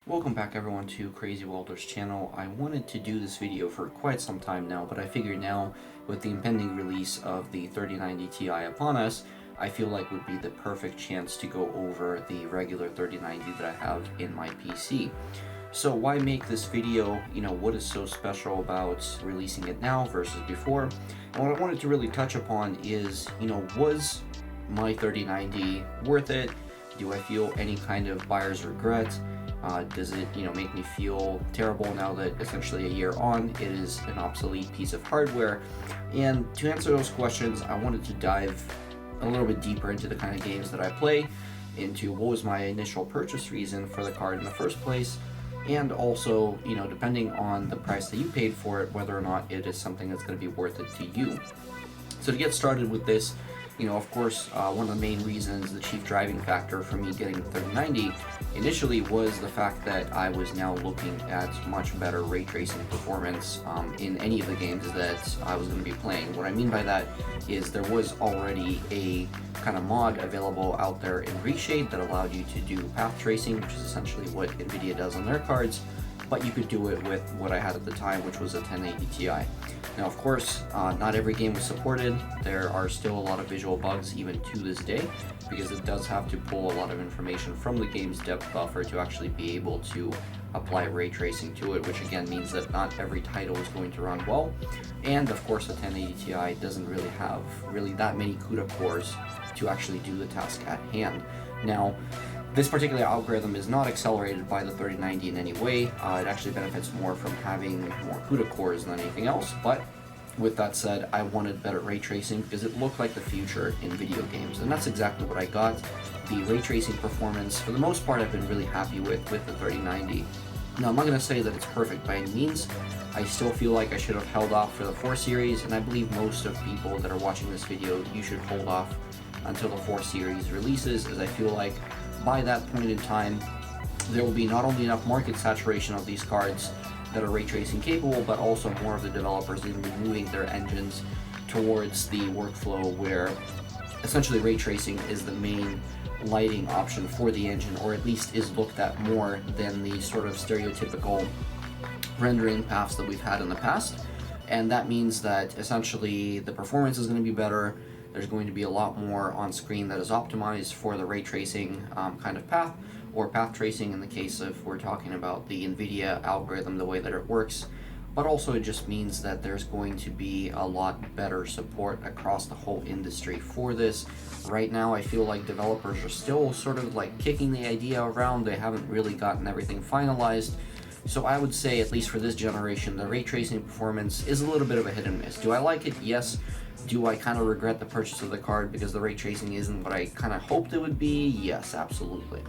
Welcome back everyone to Crazy Walter's channel. I wanted to do this video for quite some time now, but I figured now with the impending release of the 3090 Ti upon us, I feel like would be the perfect chance to go over the regular 3090 that I have in my PC. So why make this video? What is so special about releasing it now versus before? And what I wanted to really touch upon is, was my 3090 worth it? Do I feel any kind of buyer's regret? Does it, make me feel terrible now that essentially a year on, it is an obsolete piece of hardware? And to answer those questions, I wanted to dive a little bit deeper into the kind of games that I play, into what was my initial purchase reason for the card in the first place, and also, depending on the price that you paid for it, whether or not it is something that's going to be worth it to you. So to get started with this, of course, one of the main reasons, the chief driving factor for me getting the 3090 initially was the fact that I was now looking at much better ray tracing performance in any of the games that I was going to be playing. What I mean by that is there was already a kind of mod available out there in Reshade that allowed you to do path tracing, which is essentially what NVIDIA does on their cards, but you could do it with what I had at the time, which was a 1080 Ti. Now, of course, not every game was supported. There are still a lot of visual bugs even to this day, because it does have to pull a lot of information from the game's depth buffer to actually be able to apply ray tracing to it, which again means that not every title is going to run well. And of course, the 1080 Ti doesn't really have that many CUDA cores to actually do the task at hand. Now, this particular algorithm is not accelerated by the 3090 in any way. It actually benefits more from having more CUDA cores than anything else, but with that said, I wanted better ray tracing because it looked like the future in video games, and that's exactly what I got. The ray tracing performance, for the most part, I've been really happy with the 3090. Now, I'm not going to say that it's perfect by any means. I still feel like I should have held off for the 4 series, and I believe most of people that are watching this video, you should hold off until the 4 series releases, as I feel like by that point in time, there will be not only enough market saturation of these cards that are ray tracing capable, but also more of the developers will be moving their engines towards the workflow where essentially ray tracing is the main lighting option for the engine, or at least is looked at more than the sort of stereotypical rendering paths that we've had in the past. And that means that essentially the performance is going to be better. There's going to be a lot more on screen that is optimized for the ray tracing kind of path, or path tracing in the case of we're talking about the NVIDIA algorithm, the way that it works. But also it just means that there's going to be a lot better support across the whole industry for this. Right now I feel like developers are still sort of like kicking the idea around. They haven't really gotten everything finalized. So I would say, at least for this generation, the ray tracing performance is a little bit of a hit and miss. Do I like it? Yes. Do I kind of regret the purchase of the card because the ray tracing isn't what I kind of hoped it would be? Yes, absolutely.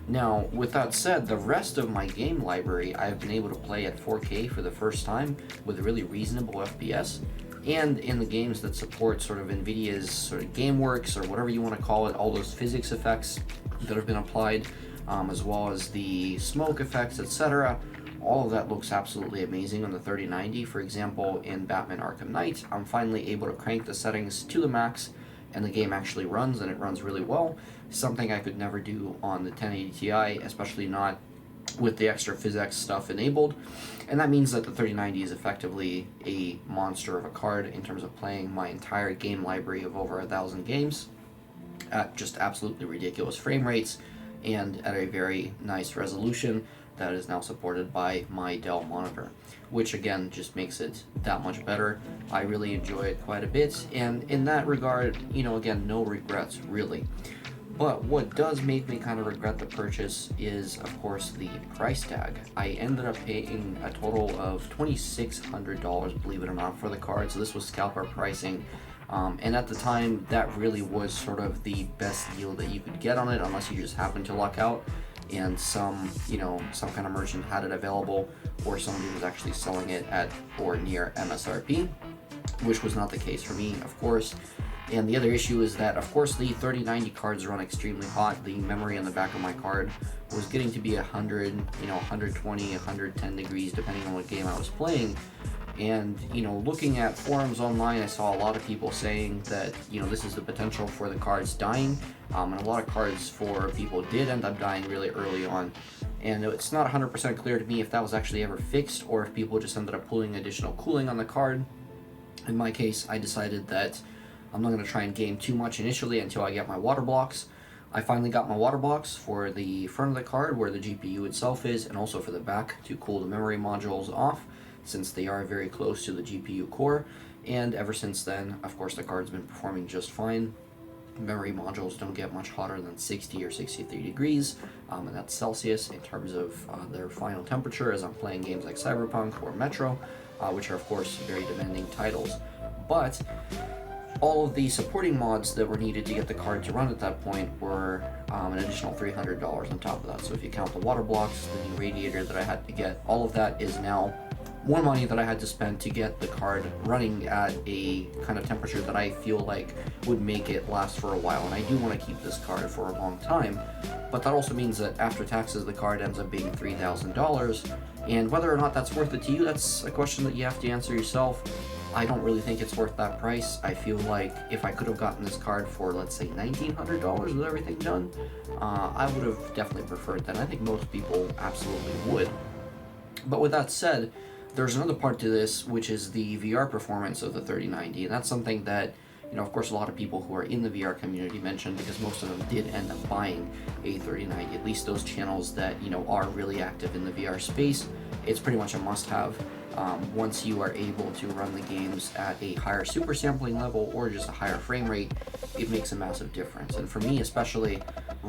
Now, with that said, the rest of my game library I've been able to play at 4K for the first time with really reasonable FPS, and in the games that support sort of NVIDIA's sort of GameWorks, or whatever you want to call it, all those physics effects that have been applied, as well as the smoke effects, etc. All of that looks absolutely amazing on the 3090. For example, in Batman Arkham Knight, I'm finally able to crank the settings to the max, and the game actually runs, and it runs really well. Something I could never do on the 1080 Ti, especially not with the extra physics stuff enabled. And that means that the 3090 is effectively a monster of a card in terms of playing my entire game library of over 1,000 games at just absolutely ridiculous frame rates and at a very nice resolution that is now supported by my Dell monitor, which again just makes it that much better. I really enjoy it quite a bit, and in that regard, again, no regrets really. But what does make me kind of regret the purchase is, of course, the price tag. I ended up paying a total of $2,600, believe it or not, for the card, so this was scalper pricing. And at the time, that really was sort of the best deal that you could get on it, unless you just happened to luck out and some kind of merchant had it available, or somebody was actually selling it at or near MSRP, which was not the case for me, of course. And the other issue is that, of course, the 3090 cards run extremely hot. The memory on the back of my card was getting to be 100, 120, 110 degrees, depending on what game I was playing. And, looking at forums online, I saw a lot of people saying that, this is the potential for the cards dying. And a lot of cards for people did end up dying really early on. and it's not 100% clear to me if that was actually ever fixed or if people just ended up pulling additional cooling on the card. In my case, I decided that I'm not going to try and game too much initially until I get my water blocks. I finally got my water blocks for the front of the card where the GPU itself is, and also for the back to cool the memory modules off, since they are very close to the GPU core. And ever since then, of course, the card's been performing just fine. Memory modules don't get much hotter than 60 or 63 degrees, and that's Celsius in terms of their final temperature as I'm playing games like Cyberpunk or Metro, which are of course very demanding titles. But all of the supporting mods that were needed to get the card to run at that point were an additional $300 on top of that. So if you count the water blocks, the new radiator that I had to get, all of that is now more money that I had to spend to get the card running at a kind of temperature that I feel like would make it last for a while. And I do want to keep this card for a long time, but that also means that after taxes the card ends up being $3,000, and whether or not that's worth it to you, that's a question that you have to answer yourself. I don't really think it's worth that price. I feel like if I could have gotten this card for, let's say, $1,900 with everything done, I would have definitely preferred that. I think most people absolutely would. But with that said, there's another part to this, which is the VR performance of the 3090, and that's something that, of course, a lot of people who are in the VR community mentioned, because most of them did end up buying a 3090, at least those channels that, are really active in the VR space. It's pretty much a must-have. Once you are able to run the games at a higher super sampling level or just a higher frame rate, it makes a massive difference. And for me, especially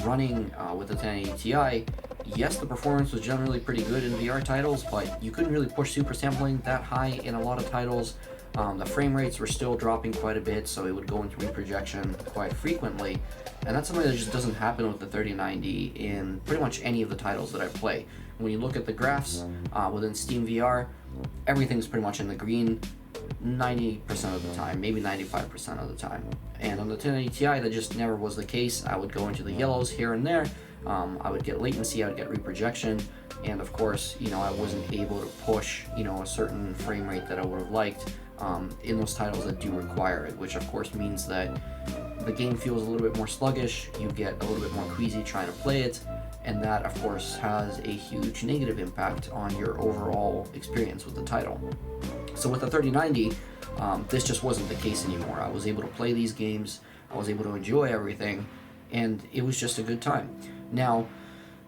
running with the 1080 Ti, yes, the performance was generally pretty good in VR titles, but you couldn't really push super sampling that high in a lot of titles. The frame rates were still dropping quite a bit, so it would go into reprojection quite frequently, and that's something that just doesn't happen with the 3090 in pretty much any of the titles that I play. When you look at the graphs within Steam VR, everything's pretty much in the green 90% of the time, maybe 95% of the time. And on the 1080 Ti, that just never was the case. I would go into the yellows here and there. I would get latency, I would get reprojection, and of course, I wasn't able to push, a certain frame rate that I would have liked in those titles that do require it, which of course means that the game feels a little bit more sluggish, you get a little bit more queasy trying to play it, and that of course has a huge negative impact on your overall experience with the title. So with the 3090, this just wasn't the case anymore. I was able to play these games, I was able to enjoy everything, and it was just a good time. Now,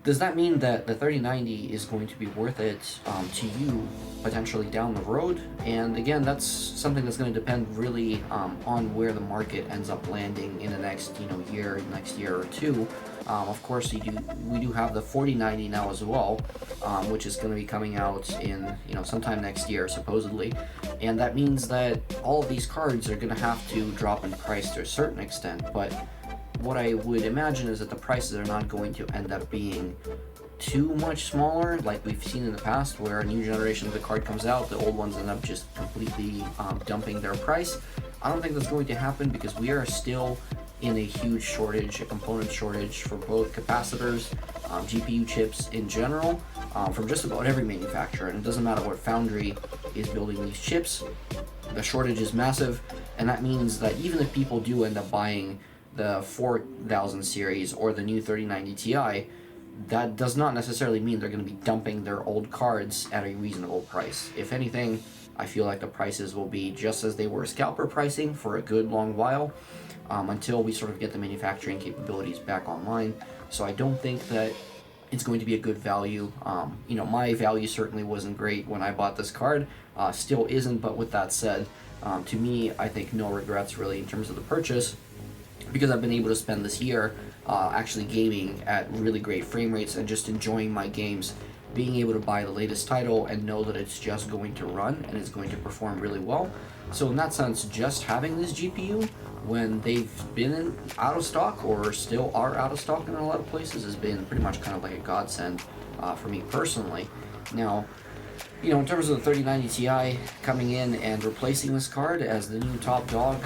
does that mean that the 3090 is going to be worth it to you potentially down the road? And again, that's something that's going to depend really on where the market ends up landing in the next next year or two. Of course, we do have the 4090 now as well, which is going to be coming out in sometime next year supposedly, and that means that all of these cards are going to have to drop in price to a certain extent. But what I would imagine is that the prices are not going to end up being too much smaller like we've seen in the past, where a new generation of the card comes out, the old ones end up just completely dumping their price. I don't think that's going to happen because we are still in a huge shortage, a component shortage for both capacitors, GPU chips in general, from just about every manufacturer, and it doesn't matter what foundry is building these chips, the shortage is massive, and that means that even if people do end up buying the 4000 series or the new 3090 Ti, that does not necessarily mean they're going to be dumping their old cards at a reasonable price. If anything, I feel like the prices will be just as they were scalper pricing for a good long while, until we sort of get the manufacturing capabilities back online. So I don't think that it's going to be a good value. My value certainly wasn't great when I bought this card, still isn't, but with that said, to me, I think no regrets really in terms of the purchase, because I've been able to spend this year actually gaming at really great frame rates and just enjoying my games, being able to buy the latest title and know that it's just going to run and it's going to perform really well. So in that sense, just having this GPU when they've been out of stock or still are out of stock in a lot of places has been pretty much kind of like a godsend for me personally. Now, in terms of the 3090 Ti coming in and replacing this card as the new top dog,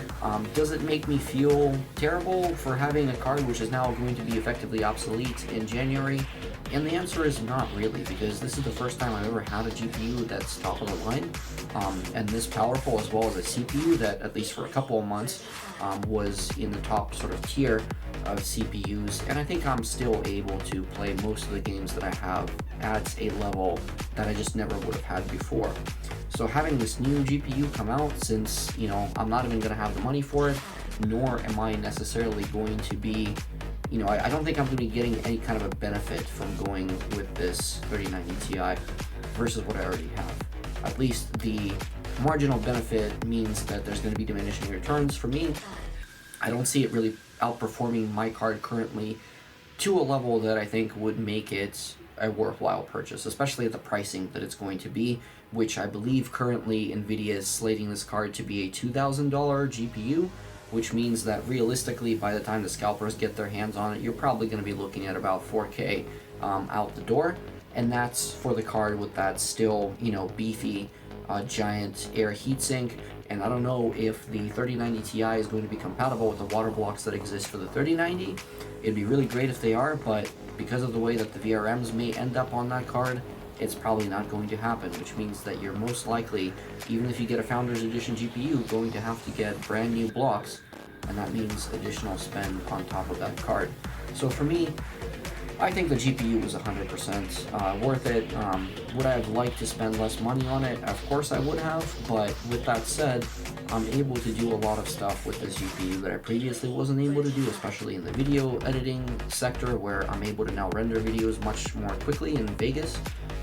does it make me feel terrible for having a card which is now going to be effectively obsolete in January? And the answer is not really, because this is the first time I've ever had a GPU that's top of the line, and this powerful, as well as a CPU that, at least for a couple of months, was in the top sort of tier of CPUs, and I think I'm still able to play most of the games that I have at a level that I just never would have had before. So having this new GPU come out, since, you know, I'm not even going to have the money for it, nor am I necessarily going to be, you know, I don't think I'm going to be getting any kind of a benefit from going with this 3090 Ti versus what I already have. At least the marginal benefit means that there's going to be diminishing returns for me. I don't see it really outperforming my card currently to a level that I think would make it a worthwhile purchase, especially at the pricing that it's going to be, which I believe currently NVIDIA is slating this card to be a $2,000 GPU, which means that realistically by the time the scalpers get their hands on it, you're probably going to be looking at about 4K out the door, and that's for the card with that still, you know, beefy giant air heatsink. And I don't know if the 3090 Ti is going to be compatible with the water blocks that exist for the 3090. It'd be really great if they are, but because of the way that the VRMs may end up on that card, it's probably not going to happen, which means that you're most likely, even if you get a Founders Edition GPU, going to have to get brand new blocks, and that means additional spend on top of that card. So for me, I think the GPU was 100% worth it. Would I have liked to spend less money on it? Of course I would have, but with that said, I'm able to do a lot of stuff with this GPU that I previously wasn't able to do, especially in the video editing sector, where I'm able to now render videos much more quickly in Vegas.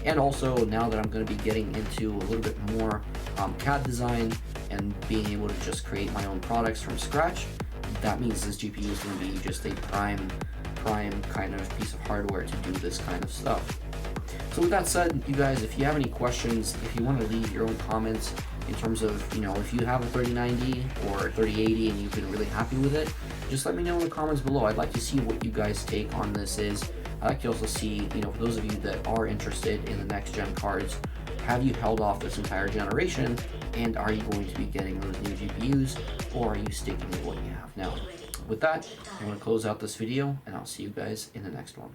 And also, now that I'm going to be getting into a little bit more CAD design and being able to just create my own products from scratch, that means this GPU is going to be just a prime kind of piece of hardware to do this kind of stuff. So with that said, you guys, if you have any questions, if you want to leave your own comments in terms of, you know, if you have a 3090 or 3080 and you've been really happy with it, just let me know in the comments below. I'd like to see what you guys' take on this is. I'd like to also see, you know, for those of you that are interested in the next gen cards, have you held off this entire generation, and are you going to be getting those new GPUs, or are you sticking with what you have now? With that, I'm going to close out this video, and I'll see you guys in the next one.